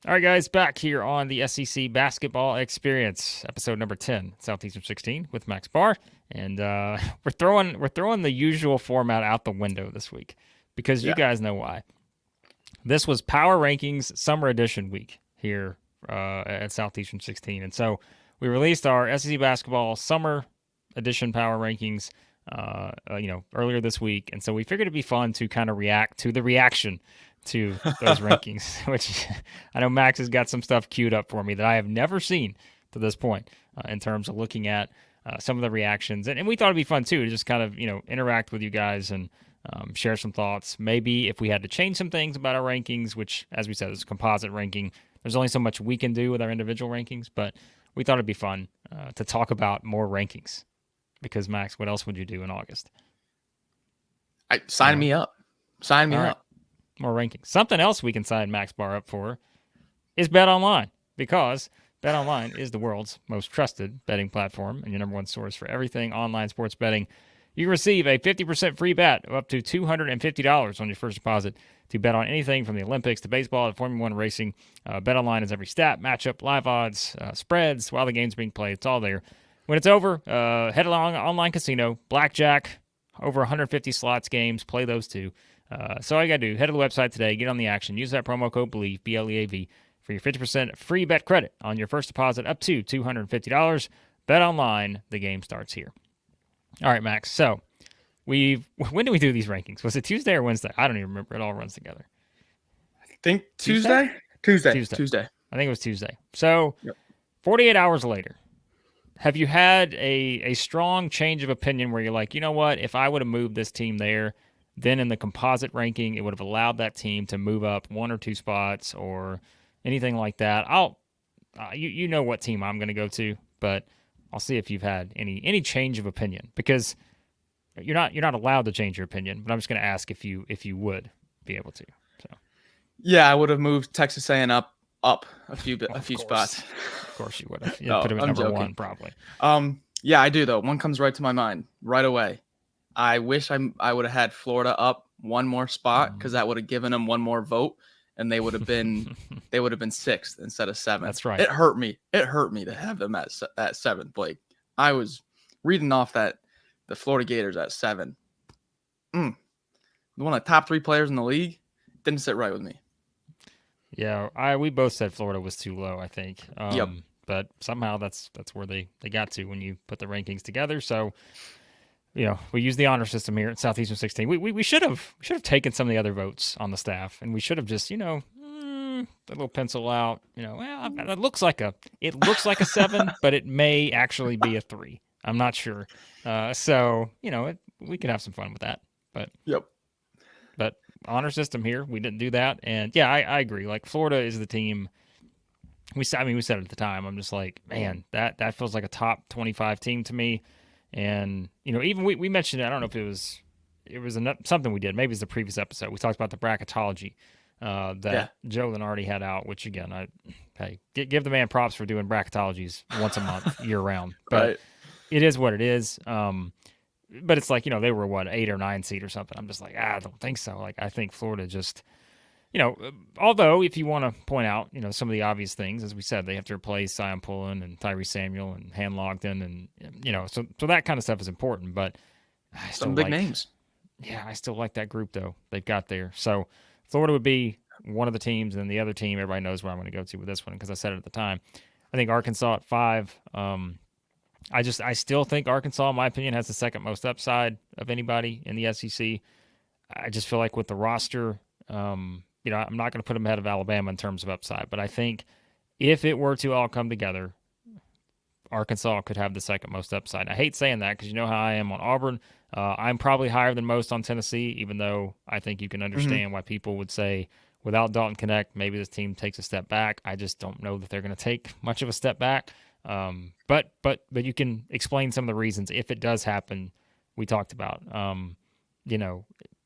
All right, guys, back here on the SEC Basketball Experience, episode number 10, Southeastern 16, with Max Barr, and we're throwing the usual format out the window this week because you Yeah. guys know why. This was Power Rankings Summer Edition week here at Southeastern 16, and so we released our SEC Basketball Summer Edition Power Rankings, earlier this week, and so we figured it'd be fun to kind of react to the reaction to those rankings, which I know Max has got some stuff queued up for me that I have never seen to this point in terms of looking at some of the reactions. And we thought it'd be fun too to just kind of, interact with you guys and share some thoughts. Maybe if we had to change some things about our rankings, which, as we said, is a composite ranking, there's only so much we can do with our individual rankings, but we thought it'd be fun to talk about more rankings because, Max, what else would you do in August? Sign me up. Sign me All right. up. More rankings. Something else we can sign Max Barr up for is BetOnline because BetOnline is the world's most trusted betting platform and your number one source for everything online sports betting. You can receive a 50% free bet of up to $250 on your first deposit to bet on anything from the Olympics to baseball to Formula One racing. BetOnline is every stat, matchup, live odds, spreads while the game's being played. It's all there. When it's over, head along online casino, blackjack, over 150 slots games, play those too. So all you got to do, head to the website today, get on the action, use that promo code BELIEVE, BLEAV, for your 50% free bet credit on your first deposit up to $250. Bet online, the game starts here. All right, Max. So when do we do these rankings? Was it Tuesday or Wednesday? I don't even remember. It all runs together. Think Tuesday? Tuesday. I think it was Tuesday. So Yep. 48 hours later, have you had a strong change of opinion where you're like, you know what, if I would have moved this team there, then in the composite ranking, it would have allowed that team to move up one or two spots or anything like that. You know what team I'm going to go to, but I'll see if you've had any change of opinion because you're not allowed to change your opinion. But I'm just going to ask if you would be able to. So Yeah, I would have moved Texas A&M up a few of course, spots. of course you would have. You'd No, put him at I'm number joking. one probably. Yeah, I do though. One comes right to my mind right away. I wish I would have had Florida up one more spot because that would have given them one more vote, and they would have been sixth instead of seventh. That's right. It hurt me. It hurt me to have them at seventh, Blake. I was reading off that the Florida Gators at 7. One of the top 3 players in the league didn't sit right with me. Yeah, we both said Florida was too low, I think. Yep. But somehow that's where they got to when you put the rankings together. So, we use the honor system here at Southeastern 16. We should have taken some of the other votes on the staff, and we should have just, the little pencil out. Well, it looks like a 7, but it may actually be a 3. I'm not sure. So we could have some fun with that. But Yep. But honor system here, we didn't do that, and yeah, I agree. Like Florida is the team. We said it at the time. I'm just like, man, that feels like a top 25 team to me. And even we mentioned it. I don't know if it was something we did. Maybe it's the previous episode. We talked about the bracketology that Joe Lenardi had out. Which again, give the man props for doing bracketologies once a month, year round. But Right. It is what it is. But it's like, they were what, 8 or 9 seed or something. I'm just like, I don't think so. Like, I think Florida just, although if you want to point out, some of the obvious things, as we said, they have to replace Zion Pullen and Tyree Samuel and Han Logden. And, so that kind of stuff is important. But I still Some big names. Yeah, I still like that group, though. They've got there. So Florida would be one of the teams. And the other team, everybody knows where I'm going to go to with this one because I said it at the time. I think Arkansas at 5. I still think Arkansas, in my opinion, has the second most upside of anybody in the SEC. I just feel like with the roster, I'm not going to put them ahead of Alabama in terms of upside, but I think if it were to all come together, Arkansas could have the second most upside. I hate saying that because you know how I am on Auburn. I'm probably higher than most on Tennessee, even though I think you can understand why people would say without Dalton Connect, maybe this team takes a step back. I just don't know that they're going to take much of a step back. But you can explain some of the reasons if it does happen. We talked about,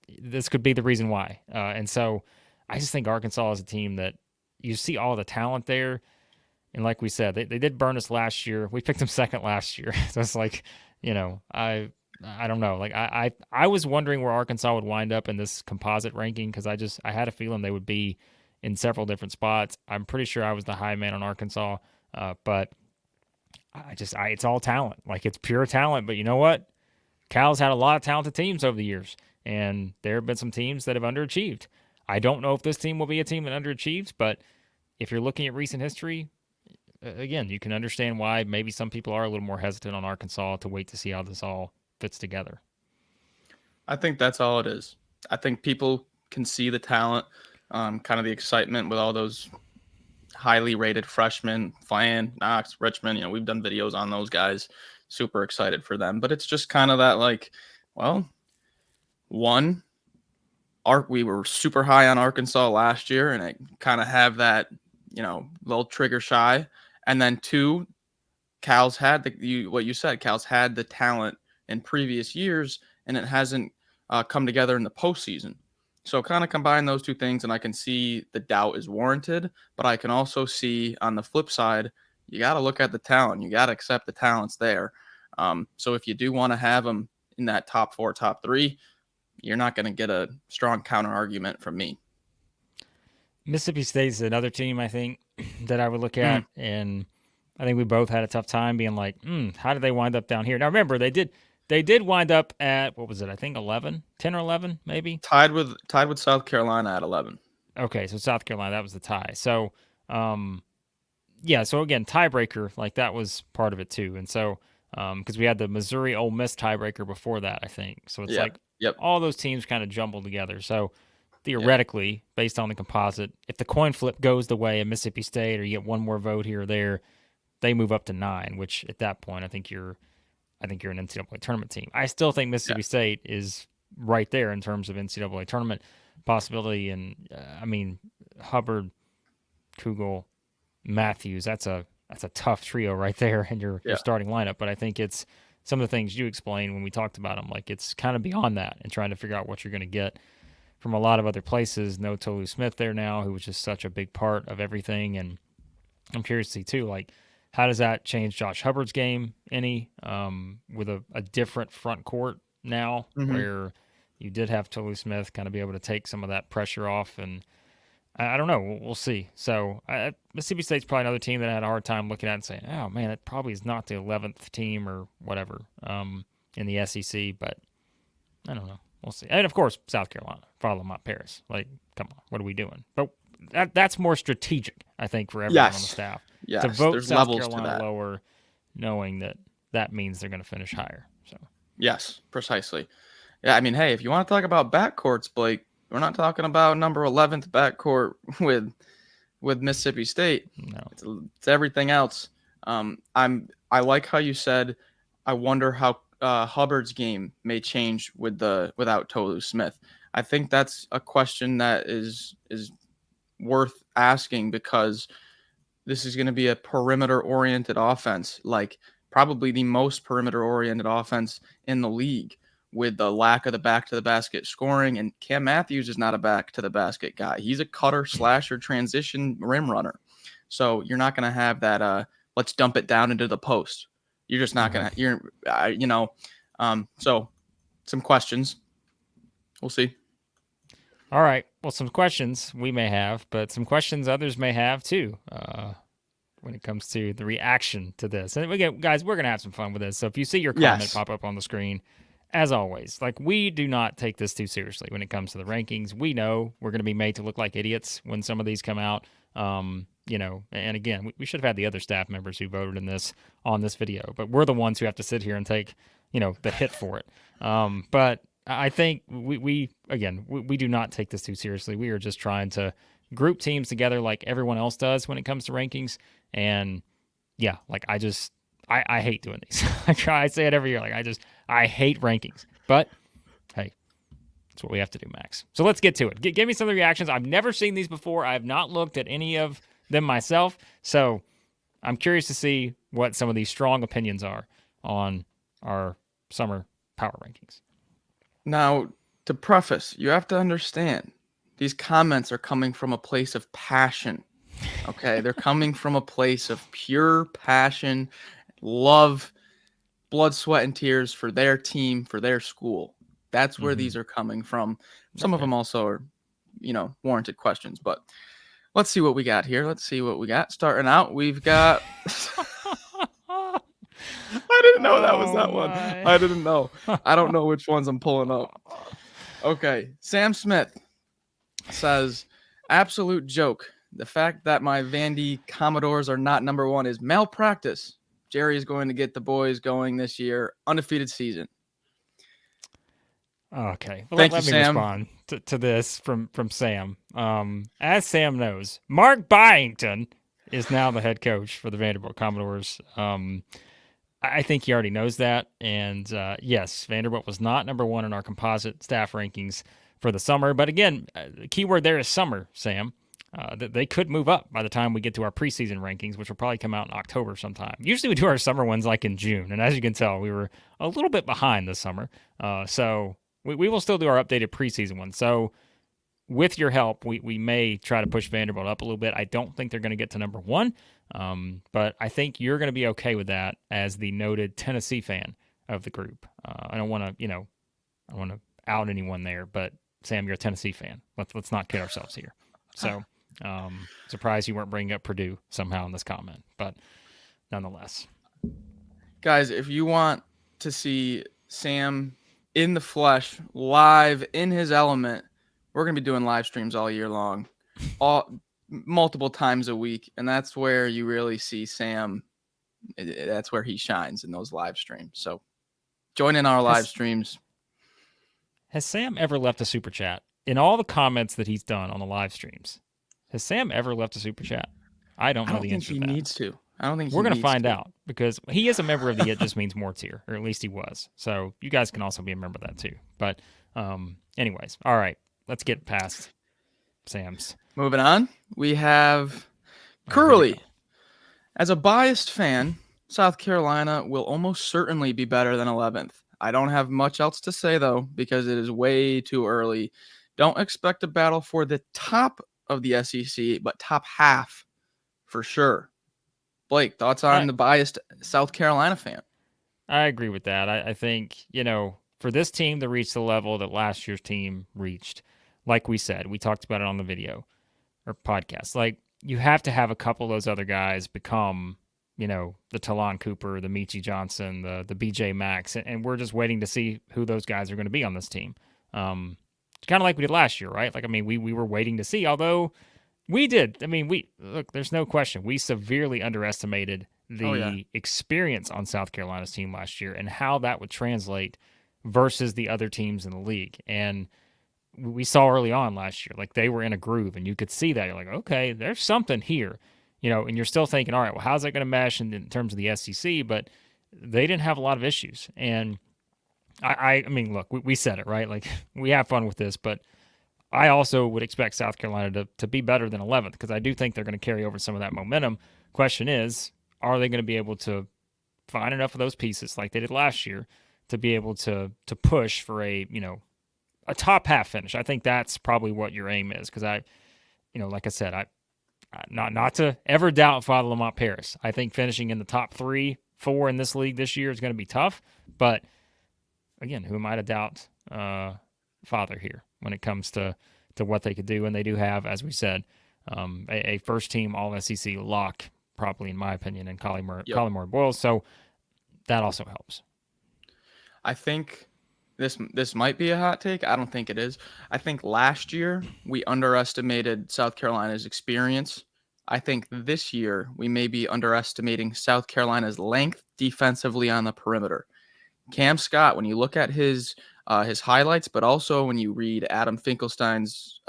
this could be the reason why. And so I just think Arkansas is a team that you see all the talent there. And like we said, they did burn us last year. We picked them second last year. So it's like, I don't know. Like I was wondering where Arkansas would wind up in this composite ranking because I had a feeling they would be in several different spots. I'm pretty sure I was the high man on Arkansas, but it's all talent. Like, it's pure talent. But you know what? Cal's had a lot of talented teams over the years, and there have been some teams that have underachieved. I don't know if this team will be a team that underachieves, but if you're looking at recent history, again, you can understand why maybe some people are a little more hesitant on Arkansas to wait to see how this all fits together. I think that's all it is. I think people can see the talent, kind of the excitement with all those highly rated freshmen, Flan, Knox, Richmond. You know, we've done videos on those guys. Super excited for them. But it's just kind of that, like, well, one, we were super high on Arkansas last year, and I kind of have that, little trigger shy. And then two, Cal's had what you said. Cal's had the talent in previous years, and it hasn't come together in the postseason. So kind of combine those two things, and I can see the doubt is warranted. But I can also see on the flip side, you got to look at the talent. You got to accept the talent's there. So if you do want to have them in that top 4, top 3, you're not going to get a strong counter argument from me. Mississippi State's another team, I think, that I would look at, and I think we both had a tough time being like, how did they wind up down here? Now, remember, they did wind up at, what was it? I think 10 or 11, maybe? Tied with South Carolina at 11. Okay, so South Carolina, that was the tie. So, yeah, so again, tiebreaker, like that was part of it too. And so, because we had the Missouri Ole Miss tiebreaker before that, I think. So it's all those teams kind of jumbled together. So theoretically, based on the composite, if the coin flip goes the way of Mississippi State, or you get one more vote here or there, they move up to 9. Which at that point, I think you're an NCAA tournament team. I still think Mississippi State is right there in terms of NCAA tournament possibility. And I mean, Hubbard, Kugel, Matthews, that's a tough trio right there in your starting lineup. But I think it's some of the things you explained when we talked about them. Like, it's kind of beyond that and trying to figure out what you're going to get from a lot of other places. No Tolu Smith there now, who was just such a big part of everything. And I'm curious to see too, like, how does that change Josh Hubbard's game any, with a different front court now, where you did have Tolu Smith kind of be able to take some of that pressure off. And I don't know. We'll see. So Mississippi State's probably another team that I had a hard time looking at and saying, oh, man, it probably is not the 11th team or whatever in the SEC. But I don't know. We'll see. And, of course, South Carolina, follow Mont Paris. Like, come on, what are we doing? But that's more strategic, I think, for everyone on the staff. Yes, to vote there's South levels Carolina to that. lower, knowing that means they're going to finish higher. So yes, precisely. Yeah, I mean, hey, if you want to talk about backcourts, Blake, we're not talking about number 11th backcourt with Mississippi State. No, it's everything else. I like how you said, I wonder how Hubbard's game may change without Tolu Smith. I think that's a question that is worth asking, because this is going to be a perimeter-oriented offense, like probably the most perimeter-oriented offense in the league, with the lack of the back-to-the-basket scoring. And Cam Matthews is not a back-to-the-basket guy. He's a cutter, slasher, transition rim runner. So you're not going to have that, let's dump it down into the post. You're just not going to, so some questions. We'll see. All right. Well, some questions we may have, but some questions others may have too, when it comes to the reaction to this. And again, guys, we're going to have some fun with this. So if you see your comment pop up on the screen, as always, like, we do not take this too seriously when it comes to the rankings. We know we're going to be made to look like idiots when some of these come out. And again, we should have had the other staff members who voted in this on this video, but we're the ones who have to sit here and take, the hit for it. But I think we do not take this too seriously. We are just trying to group teams together like everyone else does when it comes to rankings. And yeah, like, I hate doing these. I say it every year. Like, I hate rankings, but hey, that's what we have to do, Max. So let's get to it. Give me some of the reactions. I've never seen these before. I have not looked at any of them myself. So I'm curious to see what some of these strong opinions are on our summer power rankings. Now, to preface, you have to understand, these comments are coming from a place of passion. Okay, they're coming from a place of pure passion, love, blood, sweat, and tears for their team, for their school. That's where these are coming from. Some of them also are, warranted questions. But Let's see what we got here. Let's see what we got. Starting out, we've got. I didn't know that was that one. my. I didn't know. I don't know which ones I'm pulling up. Okay. Sam Smith says, absolute joke. The fact that my Vandy Commodores are not number one is malpractice. Jerry is going to get the boys going this year. Undefeated season. Okay. Well, Thank let you, me Sam. respond to this from Sam. As Sam knows, Mark Byington is now the head coach for the Vanderbilt Commodores. I think he already knows that. And yes, Vanderbilt was not number one in our composite staff rankings for the summer. But again, the key word there is summer, Sam. They could move up by the time we get to our preseason rankings, which will probably come out in October sometime. Usually we do our summer ones like in June. And as you can tell, we were a little bit behind this summer. So we will still do our updated preseason one. So with your help, we may try to push Vanderbilt up a little bit. I don't think they're going to get to number one, but I think you're going to be okay with that as the noted Tennessee fan of the group. I don't want to, I don't want to out anyone there, but Sam, you're a Tennessee fan. Let's not kid ourselves here. So, surprised you weren't bringing up Purdue somehow in this comment, but nonetheless, guys, if you want to see Sam in the flesh, live in his element, we're going to be doing live streams all year long, multiple times a week. And that's where you really see Sam. That's where he shines in those live streams. So join in our live streams. Has Sam ever left a super chat? In all the comments that he's done on the live streams, has Sam ever left a super chat? I don't know the answer to that. I don't think he needs to. I don't think we're going to find out because he is a member of the It Just Means More tier, or at least he was. So you guys can also be a member of that too. But anyways, all right, let's get past Sam's. Moving on, we have Curly. As a biased fan, South Carolina will almost certainly be better than 11th. I don't have much else to say, though, because it is way too early. Don't expect a battle for the top of the SEC, but top half for sure. Blake, thoughts on the biased South Carolina fan? I agree with that. I think, for this team to reach the level that last year's team reached, like we said, we talked about it on the video or podcast, like you have to have a couple of those other guys become, the Talon Cooper, the Michi Johnson, the BJ Max, and we're just waiting to see who those guys are going to be on this team. Kind of like we did last year, right? Like, I mean, we were waiting to see, although we did. I mean, look, there's no question. We severely underestimated the experience on South Carolina's team last year and how that would translate versus the other teams in the league. And we saw early on last year, like they were in a groove and you could see that. You're like, okay, there's something here, and you're still thinking, all right, well, how's that going to mesh in terms of the SEC? But they didn't have a lot of issues. And I mean, look, we said it, right? Like we have fun with this, but I also would expect South Carolina to be better than 11th because I do think they're going to carry over some of that momentum. Question is, are they going to be able to find enough of those pieces like they did last year to be able to push for a top half finish? I think that's probably what your aim is because like I said, I not to ever doubt Father Lamont Paris. I think finishing in the top 3, 4 in this league this year is going to be tough. But again, who am I to doubt Father here when it comes to what they could do? And they do have, as we said, a first team All SEC lock, probably in my opinion, in Collymore Boyles. So that also helps. I think this might be a hot take. I don't think it is. I think last year we underestimated South Carolina's experience. I think this year we may be underestimating South Carolina's length defensively on the perimeter. Cam Scott, when you look at his highlights, but also when you read Adam Finkelstein's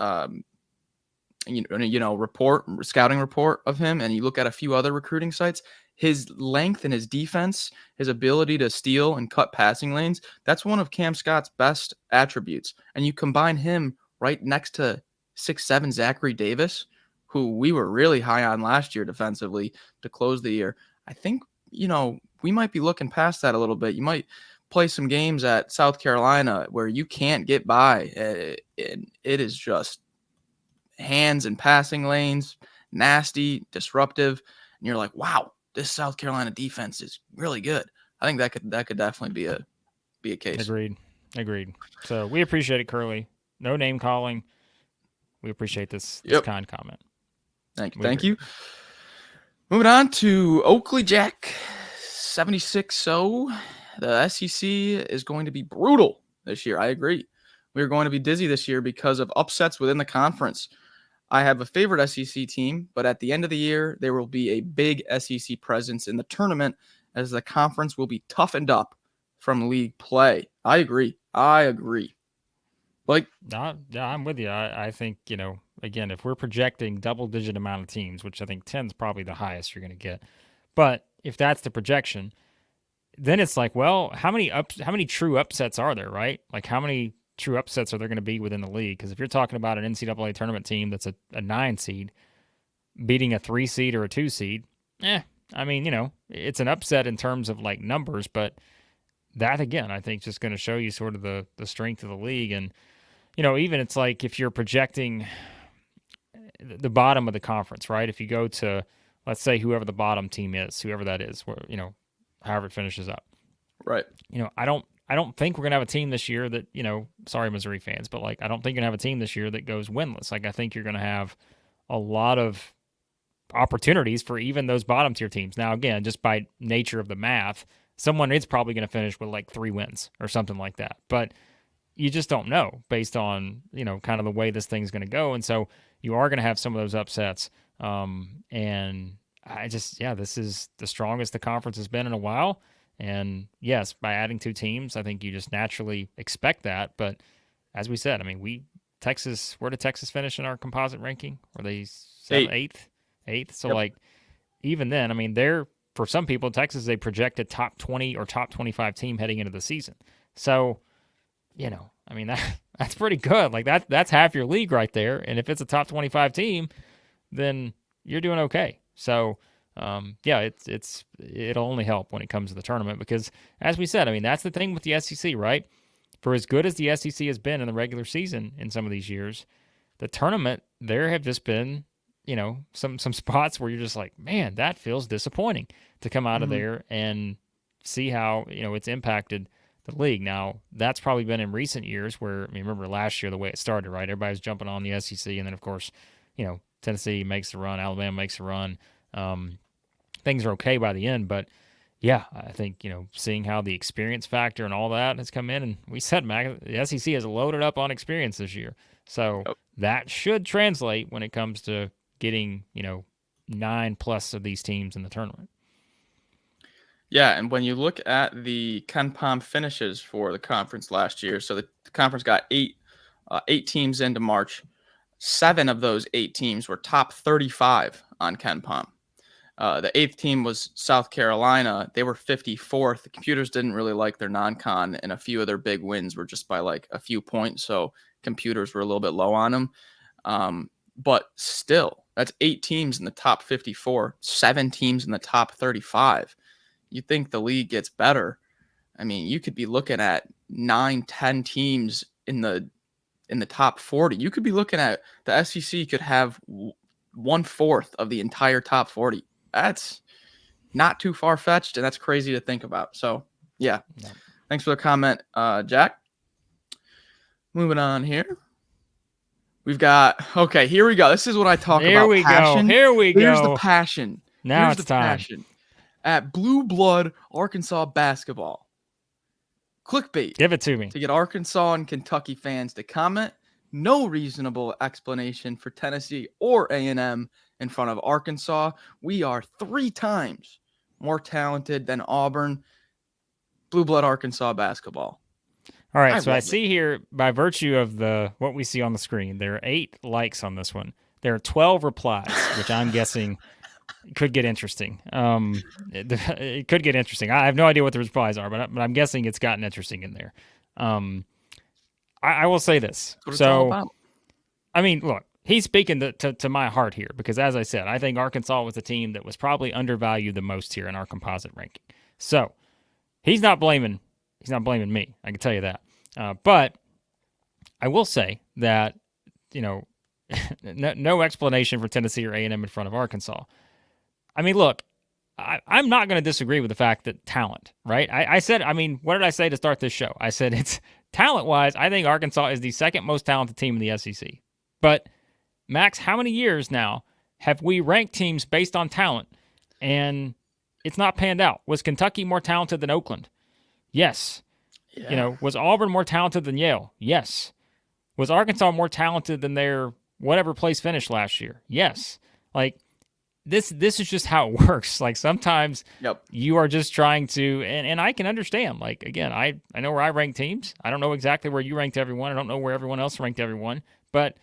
scouting report of him, and you look at a few other recruiting sites, his length and his defense, his ability to steal and cut passing lanes, that's one of Cam Scott's best attributes. And you combine him right next to 6'7" Zachary Davis, who we were really high on last year defensively to close the year. I think, we might be looking past that a little bit. You might play some games at South Carolina where you can't get by. It is just hands and passing lanes, nasty, disruptive. And you're like, wow, this South Carolina defense is really good. I think that could definitely be a case. Agreed. So we appreciate it, Curly. No name calling. We appreciate this kind comment. Thank you. We Thank agree. you. Moving on to Oakley Jack 76-0. The SEC is going to be brutal this year. I agree. We are going to be dizzy this year because of upsets within the conference. I have a favorite SEC team, but at the end of the year, there will be a big SEC presence in the tournament as the conference will be toughened up from league play. I agree. Like, Yeah, I'm with you. I think, again, if we're projecting double-digit amount of teams, which I think 10 is probably the highest you're going to get, but if that's the projection, then it's like, well, how many true upsets are there, right? Like, how many true upsets are there going to be within the league? Because if you're talking about an NCAA tournament team that's a 9 seed beating a 3 seed or a 2 seed, I mean, it's an upset in terms of like numbers, but that again, I think, just going to show you sort of the strength of the league. And even it's like if you're projecting the bottom of the conference, right? If you go to, let's say, whoever the bottom team is, whoever that is, where however it finishes up. right. I don't think we're gonna have a team this year that, sorry Missouri fans, but like I don't think you're gonna have a team this year that goes winless. Like I think you're gonna have a lot of opportunities for even those bottom tier teams. Now again, just by nature of the math, someone is probably gonna finish with like 3 wins or something like that. But you just don't know based on, kind of the way this thing's going to go. And so you are going to have some of those upsets. And this is the strongest the conference has been in a while. And yes, by adding 2 teams, I think you just naturally expect that. But as we said, I mean, where did Texas finish in our composite ranking? Were they 7th, 8th? So Yep. like, even then, I mean, for some people, Texas is a projected top 20 or top 25 team heading into the season. So, I mean, that's pretty good. Like that's half your league right there. And if it's a top 25 team, then you're doing okay. So, it'll only help when it comes to the tournament because, as we said, I mean, that's the thing with the SEC, right? For as good as the SEC has been in the regular season in some of these years, the tournament, there have just been, some spots where you're just like, man, that feels disappointing to come out of there and see how, it's impacted the league. Now, that's probably been in recent years where, I mean, remember last year, the way it started, right? Everybody was jumping on the SEC, and then, of course, Tennessee makes the run, Alabama makes the run. Things are okay by the end, but yeah, I think, seeing how the experience factor and all that has come in, and we said, Mac, the SEC has loaded up on experience this year. So that should translate when it comes to getting, 9+ of these teams in the tournament. Yeah, and when you look at the KenPom finishes for the conference last year, so the conference got eight teams into March. 7 of those 8 teams were top 35 on KenPom. The 8th team was South Carolina. They were 54th. The computers didn't really like their non-con, and a few of their big wins were just by like a few points, so computers were a little bit low on them. But still, that's 8 teams in the top 54, 7 teams in the top 35. You think the league gets better. I mean, you could be looking at 9, 10 teams in the top 40. You could be looking at the SEC could have 1/4 of the entire top 40. That's not too far-fetched, and that's crazy to think about. So, yeah. No. Thanks for the comment, Jack. Moving on here. We've got, okay, here we go. This is what I talk about. Passion. Here we go. Here's the passion. Now Here's it's the time. Passion. At Blue Blood Arkansas basketball. Clickbait. Give it to me. To get Arkansas and Kentucky fans to comment. No reasonable explanation for Tennessee or A&M in front of Arkansas. We are 3 times more talented than Auburn. Blue Blood Arkansas basketball. All right, so I see here, by virtue of what we see on the screen, there are 8 likes on this one. There are 12 replies, which I'm guessing could get interesting. It could get interesting. I have no idea what the replies are, but I'm guessing it's gotten interesting in there. I will say this. So, I mean, look, he's speaking to my heart here because, as I said, I think Arkansas was the team that was probably undervalued the most here in our composite ranking. So he's not blaming me. I can tell you that. But I will say that, no explanation for Tennessee or A&M in front of Arkansas. I mean, look, I'm not going to disagree with the fact that talent, right? I said, I mean, what did I say to start this show? I said it's talent-wise, I think Arkansas is the second most talented team in the SEC. But, Max, how many years now have we ranked teams based on talent and it's not panned out? Was Kentucky more talented than Oakland? Yes. Yeah. Was Auburn more talented than Yale? Yes. Was Arkansas more talented than their whatever place finished last year? Yes. Like this is just how it works. Like sometimes Yep. you are just trying to and I can understand. Like again, I know where I rank teams. I don't know exactly where you ranked everyone. I don't know where everyone else ranked everyone, but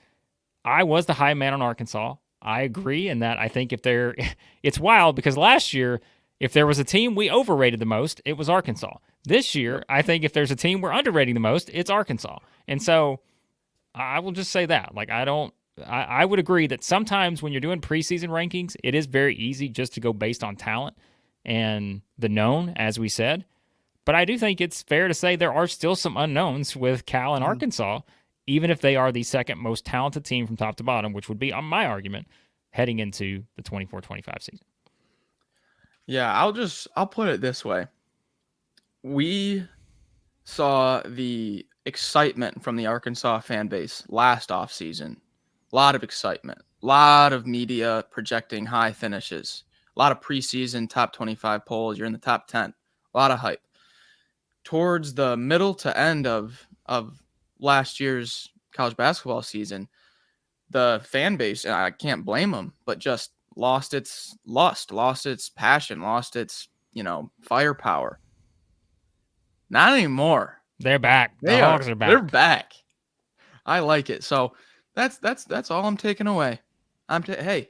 I was the high man on Arkansas. I agree in that I think if they're it's wild because last year if there was a team we overrated the most, it was Arkansas. This year, I think if there's a team we're underrating the most, it's Arkansas. And so I will just say that. Like I would agree that sometimes when you're doing preseason rankings, it is very easy just to go based on talent and the known, as we said. But I do think it's fair to say there are still some unknowns with Cal and Arkansas, even if they are the second most talented team from top to bottom, which would be on my argument heading into the 24-25 season. Yeah, I'll put it this way. We saw the excitement from the Arkansas fan base last offseason. A lot of excitement, a lot of media projecting high finishes, a lot of preseason top 25 polls. You're in the top 10, a lot of hype. Towards the middle to end of last year's college basketball season, the fan base, and I can't blame them, but just lost its lust, lost its passion, lost its, firepower. Not anymore. They're back. The Hogs are back. They're back. I like it. So that's all I'm taking away. Hey,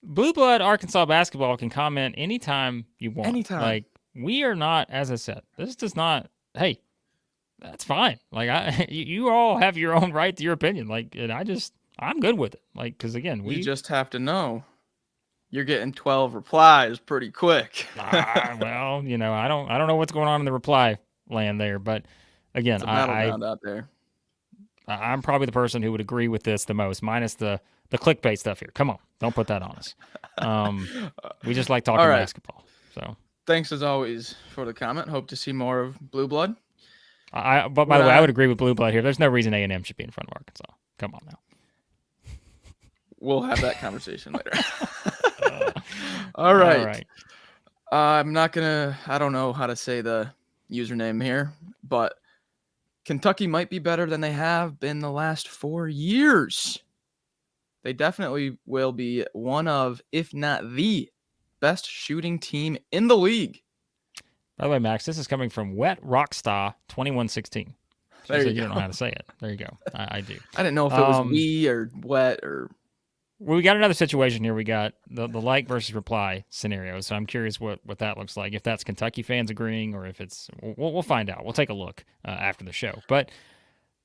Blue Blood Arkansas basketball can comment anytime you want. Anytime. Like we are not, as I said, this does not. Hey, that's fine. Like you all have your own right to your opinion. Like, and I'm good with it. Like, because again, you just have to know you're getting 12 replies pretty quick. Well, I don't know what's going on in the reply land there, but again, it's a battleground out there. I'm probably the person who would agree with this the most, minus the clickbait stuff here. Come on, don't put that on us. We just like talking basketball. So thanks as always for the comment. Hope to see more of Blue Blood. But by the way, I would agree with Blue Blood here. There's no reason A&M should be in front of Arkansas. Come on now. We'll have that conversation later. All right. I'm not gonna. I don't know how to say the username here, but Kentucky might be better than they have been the last 4 years. They definitely will be one of, if not the best shooting team in the league. By the way, Max, this is coming from Wet Rockstar 2116. There you go. don't know how to say it. There you go. I do. I didn't know if it was we or wet or. Well, we got another situation here. We got the like versus reply scenario. So I'm curious what that looks like. If that's Kentucky fans agreeing or if it's we'll find out. We'll take a look after the show. But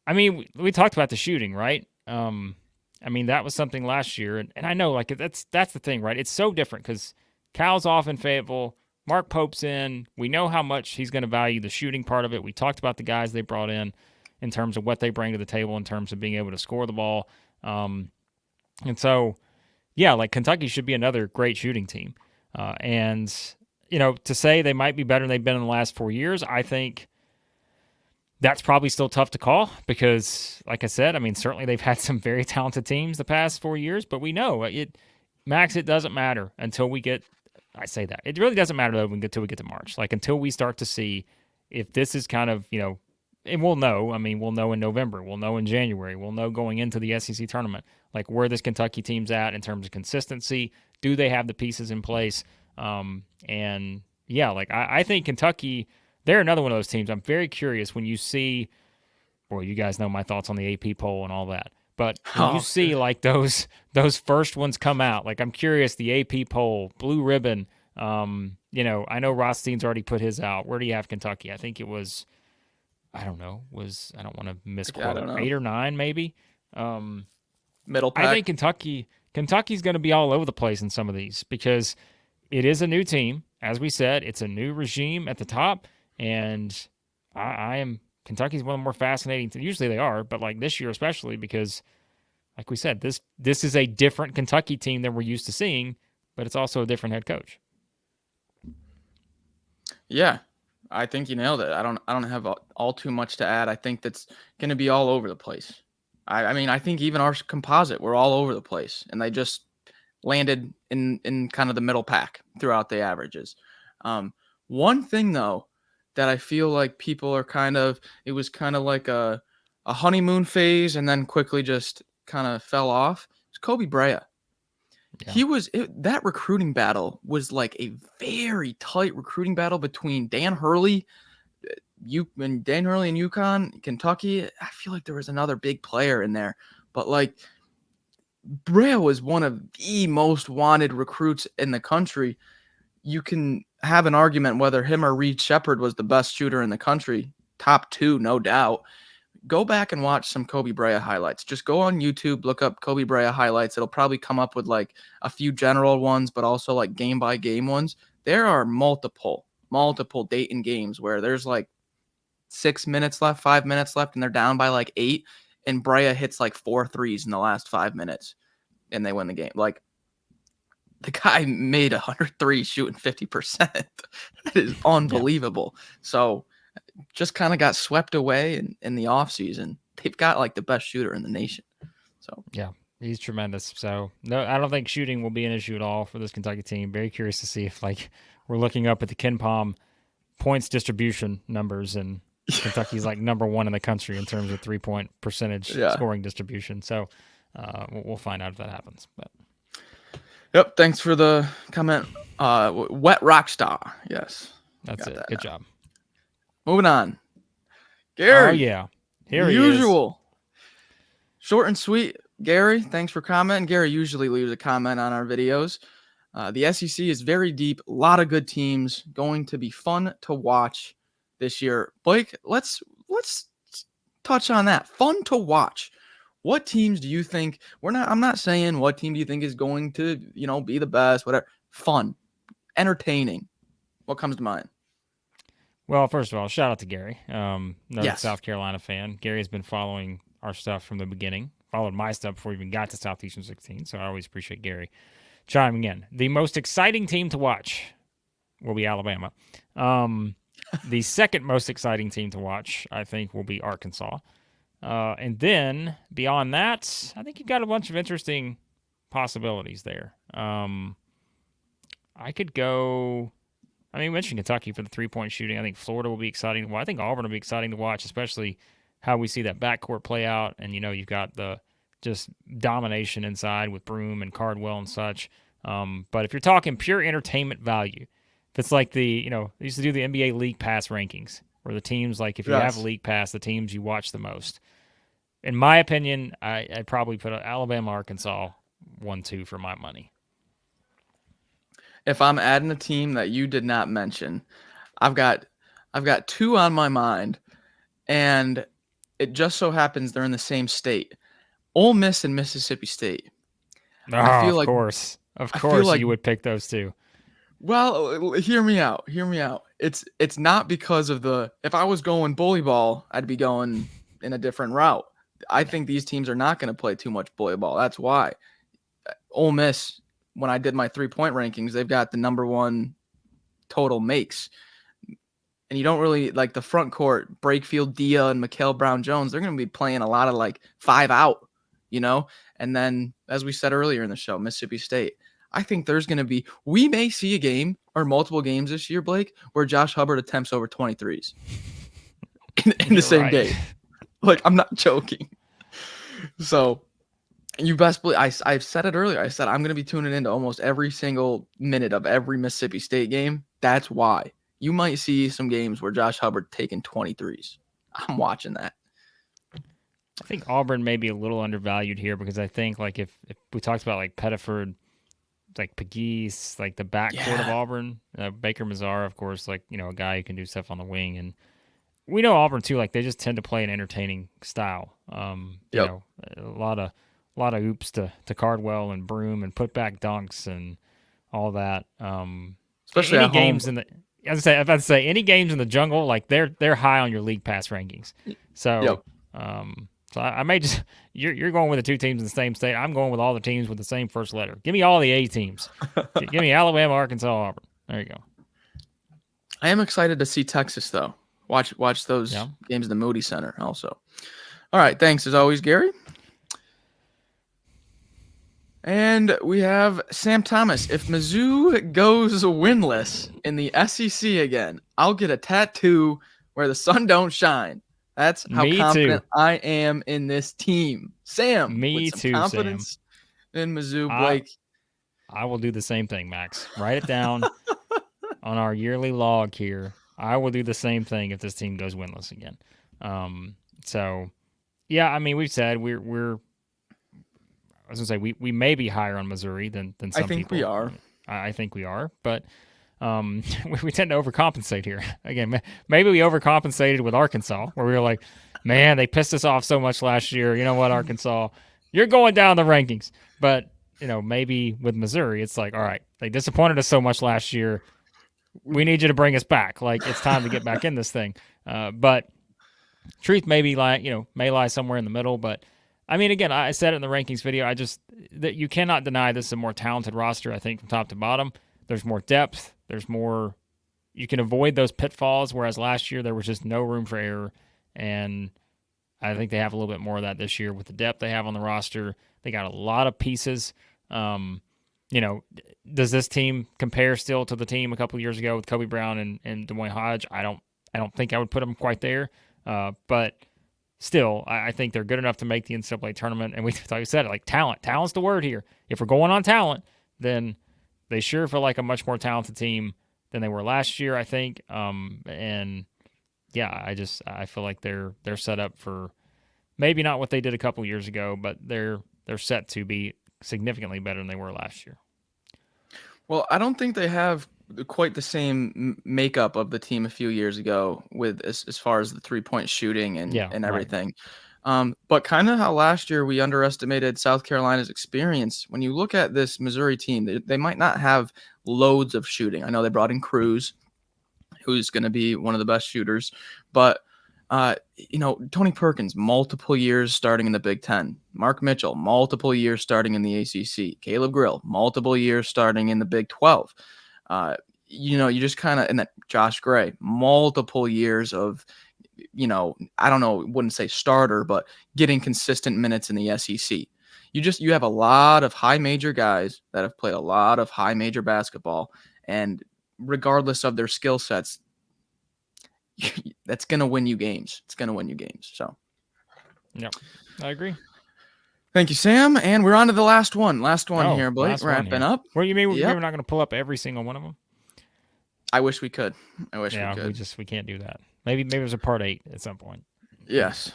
I mean, we talked about the shooting, right? I mean, that was something last year, and I know like that's the thing, right? It's so different because Cal's off in Fayetteville. Mark Pope's in. We know how much he's going to value the shooting part of it. We talked about the guys they brought in terms of what they bring to the table in terms of being able to score the ball. And so, yeah, like Kentucky should be another great shooting team. And, to say they might be better than they've been in the last 4 years, I think that's probably still tough to call because, like I said, I mean, certainly they've had some very talented teams the past 4 years, but we know Max, it doesn't matter until we get, I say that. It really doesn't matter, though, until we get to March. Like, until we start to see if this is kind of, and we'll know. I mean, we'll know in November. We'll know in January. We'll know going into the SEC tournament, like where this Kentucky team's at in terms of consistency. Do they have the pieces in place? And, yeah, like I think Kentucky, they're another one of those teams. I'm very curious when you see, boy, you guys know my thoughts on the AP poll and all that. But when you see like those first ones come out, like I'm curious, the AP poll, Blue Ribbon, I know Rothstein's already put his out. Where do you have Kentucky? I think it was, I don't know, I don't want to misquote, 8 or 9 maybe. Middle pack. I think Kentucky's going to be all over the place in some of these because it is a new team. As we said, it's a new regime at the top, and Kentucky's one of the more fascinating. Usually they are, but like this year especially because, like we said, this is a different Kentucky team than we're used to seeing, but it's also a different head coach. Yeah, I think you nailed it. I don't have all too much to add. I think that's going to be all over the place. I mean, I think even our composite, we're all over the place, and they just landed in kind of the middle pack throughout the averages. One thing though that I feel like people are it was kind of like a honeymoon phase and then quickly just kind of fell off. It's Kobe Bryant. Yeah. That recruiting battle was like a very tight recruiting battle between Dan Hurley and UConn, Kentucky. I feel like there was another big player in there, but like Brea was one of the most wanted recruits in the country. You can have an argument whether him or Reed Shepherd was the best shooter in the country. Top 2, no doubt. Go back and watch some Kobe Bryant highlights. Just go on YouTube, look up Kobe Bryant highlights. It'll probably come up with like a few general ones, but also like game by game ones. There are multiple Dayton games where there's like 6 minutes left, 5 minutes left, and they're down by like 8. And Bryant hits like 4 threes in the last 5 minutes and they win the game. Like, the guy made 103 shooting 50%. That is unbelievable. Yeah. So just kind of got swept away in the offseason. They've got like the best shooter in the nation. So yeah, he's tremendous. So no, I don't think shooting will be an issue at all for this Kentucky team. Very curious to see if like we're looking up at the KenPom points distribution numbers, and Kentucky's like number 1 in the country in terms of 3-point percentage scoring distribution. So we'll find out if that happens. But yep, thanks for the comment. Wet Rockstar. Yes. That's it. Good job. Moving on. Gary. Oh, yeah. Here he is. Short and sweet. Gary, thanks for commenting. Gary usually leaves a comment on our videos. The SEC is very deep. A lot of good teams. Going to be fun to watch this year. Blake, let's touch on that. Fun to watch. What teams do you think I'm not saying what team do you think is going to, be the best, whatever. Fun, entertaining. What comes to mind? Well, first of all, shout out to Gary. Another South Carolina fan. Gary has been following our stuff from the beginning, followed my stuff before we even got to Southeastern 16. So I always appreciate Gary chiming in. The most exciting team to watch will be Alabama. The second most exciting team to watch, I think, will be Arkansas. And then beyond that, I think you've got a bunch of interesting possibilities there. I could go. I mean, we mentioned Kentucky for the 3-point shooting. I think Florida will be exciting. Well, I think Auburn will be exciting to watch, especially how we see that backcourt play out. And, you've got the just domination inside with Broome and Cardwell and such. But if you're talking pure entertainment value, if it's like they used to do the NBA League Pass rankings, where the teams, like if you have a League Pass, the teams you watch the most. In my opinion, I'd probably put Alabama, Arkansas 1-2 for my money. If I'm adding a team that you did not mention, I've got 2 on my mind, and it just so happens they're in the same state. Ole Miss and Mississippi State. Of course you would pick those 2. Well, hear me out. It's not because of if I was going bully ball, I'd be going in a different route. I think these teams are not going to play too much bully ball. That's why. Ole Miss, when I did my 3-point rankings, they've got the number 1 total makes. And you don't really like the front court, Brakefield, Dia, and Mikal Brown-Jones. They're going to be playing a lot of like 5 out, And then, as we said earlier in the show, Mississippi State. I think we may see a game or multiple games this year, Blake, where Josh Hubbard attempts over 23s in the same game. Like, I'm not joking. So you best believe, I've said it earlier. I said I'm going to be tuning into almost every single minute of every Mississippi State game. That's why. You might see some games where Josh Hubbard taking 23s. I'm watching that. I think Auburn may be a little undervalued here because I think like if we talked about like Pettiford, like Pegues, like the backcourt of Auburn, Baker Mazara, of course, like, a guy who can do stuff on the wing. And we know Auburn too, like they just tend to play an entertaining style. A lot of oops to Cardwell and Broome and put back dunks and all that. Especially any games in the, as I say, any games in the jungle, like they're high on your league pass rankings. So, so I may just you're going with the 2 teams in the same state. I'm going with all the teams with the same first letter. Give me all the A teams. Give me Alabama, Arkansas, Auburn. There you go. I am excited to see Texas though. Watch those games in the Moody Center also. All right, thanks as always, Gary. And we have Sam Thomas. If Mizzou goes winless in the SEC again, I'll get a tattoo where the sun don't shine. That's how Me confident too. I am in this team. Sam, with Me some too, Sam. confidence in Mizzou, I Blake. I will do the same thing, Max. Write it down on our yearly log here. I will do the same thing if this team goes winless again. So yeah, I mean, we've said we're. I was gonna say we may be higher on Missouri than I some think we people. are. I think we are, but we tend to overcompensate here. Again, maybe we overcompensated with Arkansas, where we were like, man, they pissed us off so much last year. You know what, Arkansas, you're going down the rankings. But maybe with Missouri, it's like, all right, they disappointed us so much last year. We need you to bring us back. Like, it's time to get back in this thing. But truth may lie somewhere in the middle. But I mean, again, I said it in the rankings video. That you cannot deny this is a more talented roster. I think from top to bottom, there's more depth. There's more. You can avoid those pitfalls. Whereas last year there was just no room for error, and I think they have a little bit more of that this year with the depth they have on the roster. They got a lot of pieces. Does this team compare still to the team a couple of years ago with Kobe Brown and Dwayne Hodge? I don't think I would put them quite there. But still, I think they're good enough to make the NCAA tournament. And we thought you said it, like talent. Talent's the word here. If we're going on talent, then they sure feel like a much more talented team than they were last year, I think. And yeah, I feel like they're set up for maybe not what they did a couple years ago, but they're set to be significantly better than they were last year. Well, I don't think they have quite the same makeup of the team a few years ago with as far as the 3-point shooting and Right. everything. But kind of how last year we underestimated South Carolina's experience. When you look at this Missouri team, they might not have loads of shooting. I know they brought in Cruz, who's going to be one of the best shooters, but Tony Perkins, multiple years starting in the Big Ten. Mark Mitchell, multiple years starting in the ACC. Caleb Grill, multiple years starting in the Big 12. You just kind of, and that Josh Gray, multiple years of, I don't know, wouldn't say starter, but getting consistent minutes in the SEC. You have a lot of high major guys that have played a lot of high major basketball, and regardless of their skill sets, that's going to win you games. It's going to win you games. So, yeah, I agree. Thank you, Sam. And we're on to the last one. Here, Blake. Wrapping up. What do you mean we're not going to pull up every single one of them? I wish we could. We could. We can't do that. Maybe there's a part 8 at some point. Yes.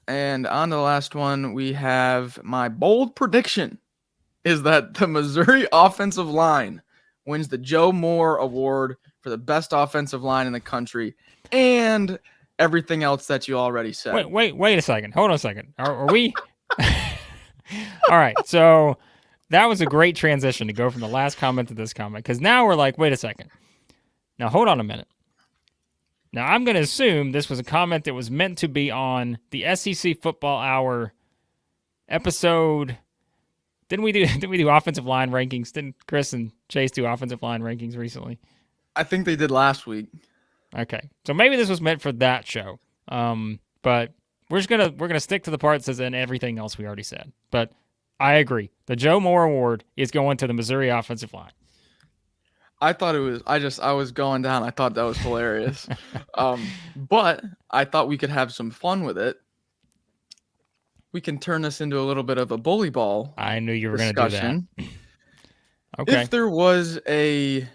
And on to the last one, we have my bold prediction is that the Missouri offensive line wins the Joe Moore Award for the best offensive line in the country and everything else that you already said. Wait a second. Hold on a second. Are we? All right. So that was a great transition to go from the last comment to this comment, because now we're like, wait a second. Now, hold on a minute. Now, I'm going to assume this was a comment that was meant to be on the SEC Football Hour episode. Didn't we do offensive line rankings? Didn't Chris and Chase do offensive line rankings recently? I think they did last week. Okay. So maybe this was meant for that show. But we're gonna stick to the part that says and everything else we already said. But I agree. The Joe Moore Award is going to the Missouri offensive line. I thought it was. I was going down. I thought that was hilarious. But I thought we could have some fun with it. We can turn this into a little bit of a bully ball. I knew you were going to do that. Okay. If there was a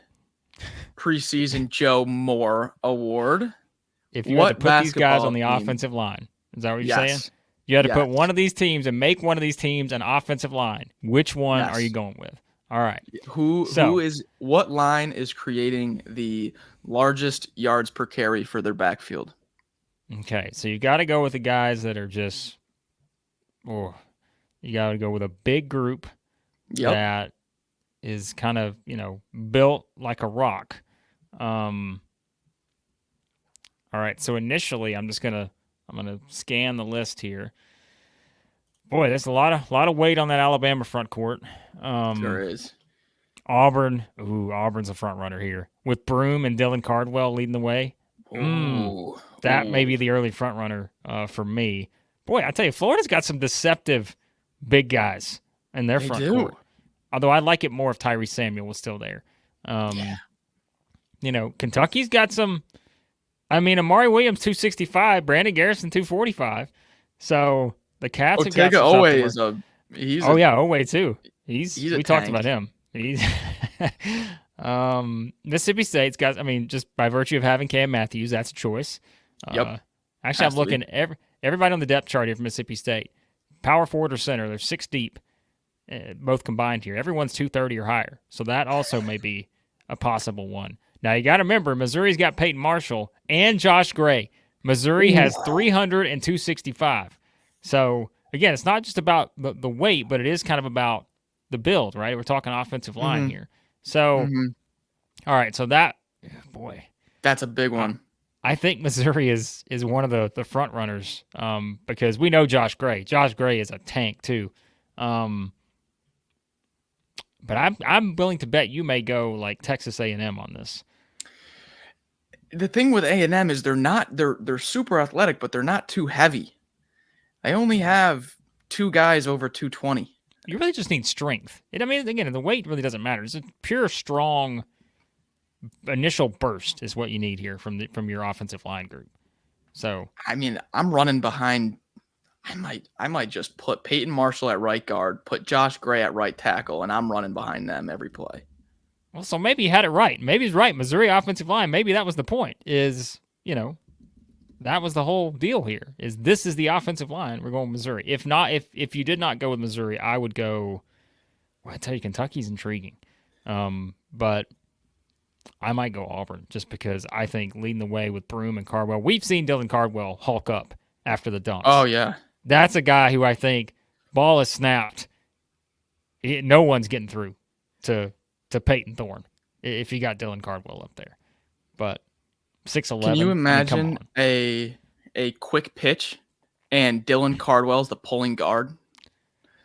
preseason Joe Moore Award, if you had to put these guys on the offensive line, is that what you're saying? You had to put one of these teams and make one of these teams an offensive line. Which one are you going with? All right. What line is creating the largest yards per carry for their backfield? Okay, so you got to go with the guys that are just, you got to go with a big group that is kind of, built like a rock. All right, so initially I'm gonna scan the list here. Boy, there's a lot of weight on that Alabama front court. Sure is. Auburn. Auburn's a front runner here with Broome and Dylan Cardwell leading the way. That may be the early front runner for me. Boy, I tell you, Florida's got some deceptive big guys in their front court. Although I like it more if Tyrese Samuel was still there. Kentucky's got some. I mean, Amari Williams 265, Brandon Garrison 245. So the Cats have got Otega some Owe stuff is Owe too. He's a we talked tank. about him. He's Mississippi State's got. I mean, just by virtue of having Cam Matthews, that's a choice. Yep. Actually, I'm looking everybody on the depth chart here for Mississippi State. Power forward or center, they're 6 deep, both combined here. Everyone's 230 or higher, so that also may be a possible one. Now, you got to remember, Missouri's got Peyton Marshall and Josh Gray. Missouri has 300 and 265. So, again, it's not just about the weight, but it is kind of about the build, right? We're talking offensive line here. So, all right, so that, boy. That's a big one. I think Missouri is one of the front runners because we know Josh Gray. Josh Gray is a tank, too. But I'm willing to bet you may go like Texas A&M on this. The thing with A&M is they're super athletic, but they're not too heavy. They only have 2 guys over 220. You really just need strength. I mean, again, the weight really doesn't matter. It's a pure, strong initial burst is what you need here from your offensive line group. So, I mean, I'm running behind. I might just put Peyton Marshall at right guard, put Josh Gray at right tackle, and I'm running behind them every play. Well, so maybe he had it right. Maybe he's right. Missouri offensive line. Maybe that was the point. That was the whole deal here. This is the offensive line. We're going with Missouri. If not, if you did not go with Missouri, I would go. Well, I tell you, Kentucky's intriguing, but I might go Auburn just because I think leading the way with Broome and Cardwell. We've seen Dylan Cardwell hulk up after the dunks. Oh yeah, that's a guy who I think ball is snapped. No one's getting through to Peyton Thorne if you got Dylan Cardwell up there. But 6'11". Can you imagine a quick pitch and Dylan Cardwell's the pulling guard?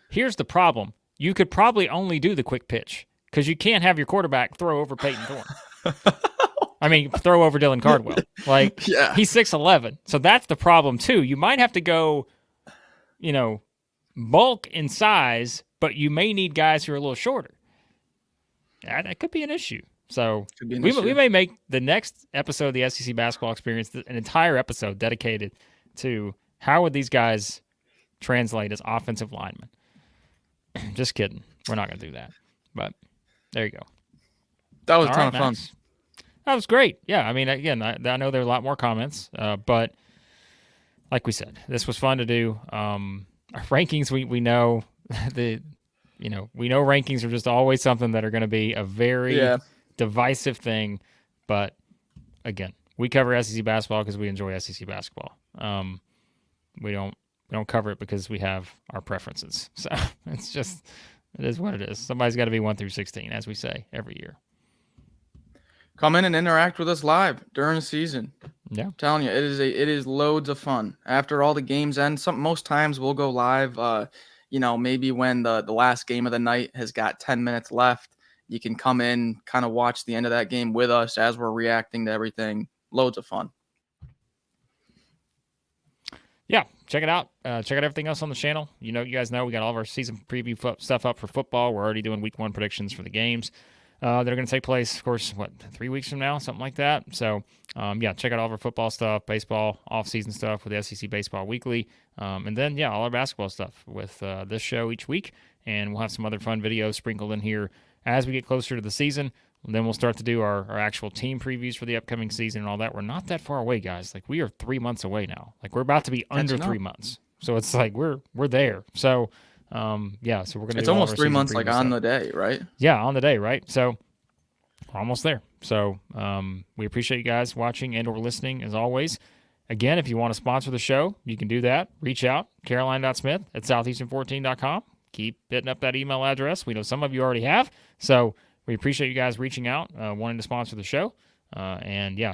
Here's the problem. You could probably only do the quick pitch because you can't have your quarterback throw over Peyton Thorne. I mean, throw over Dylan Cardwell. Like, he's 6'11". So that's the problem, too. You might have to go, bulk in size, but you may need guys who are a little shorter. That could be an issue. So we may make the next episode of the SEC Basketball Experience an entire episode dedicated to how would these guys translate as offensive linemen. Just kidding. We're not going to do that. But there you go. That was a ton of fun. That was great. Yeah, I mean, again, I know there are a lot more comments, but like we said, this was fun to do. Our rankings, we know we know rankings are just always something that are going to be a very divisive thing. But again, we cover SEC basketball because we enjoy SEC basketball. We don't cover it because we have our preferences. So it is what it is. Somebody's got to be 1 through 16, as we say every year. Come in and interact with us live during the season. Yeah, I'm telling you, it is loads of fun. After all the games end, most times we'll go live. Maybe when the last game of the night has got 10 minutes left, you can come in, kind of watch the end of that game with us as we're reacting to everything. Loads of fun. Yeah, check it out. Check out everything else on the channel. You guys know we got all of our season preview stuff up for football. We're already doing week 1 predictions for the games that are going to take place, of course, 3 weeks from now, something like that. So, check out all of our football stuff, baseball, off-season stuff with SEC Baseball Weekly. And then, all our basketball stuff with this show each week. And we'll have some other fun videos sprinkled in here as we get closer to the season. And then we'll start to do our actual team previews for the upcoming season and all that. We're not that far away, guys. Like, we are 3 months away now. Like, we're about to be under 3 months. So it's like we're there. So, so we're going to. It's almost 3 months, like on the day, right? Yeah, on the day, right? So we're almost there. So we appreciate you guys watching and/or listening as always. Again, if you want to sponsor the show, you can do that. Reach out, caroline.smith at southeastern14.com. Keep hitting up that email address. We know some of you already have. So we appreciate you guys reaching out, wanting to sponsor the show.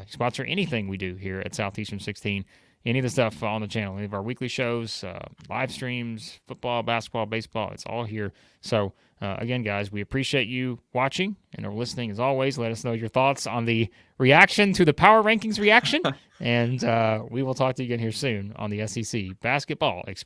Sponsor anything we do here at Southeastern 16. Any of the stuff on the channel, any of our weekly shows, live streams, football, basketball, baseball, it's all here. So, again, guys, we appreciate you watching and or listening as always. Let us know your thoughts on the reaction to the Power Rankings reaction. And we will talk to you again here soon on the SEC Basketball Experience.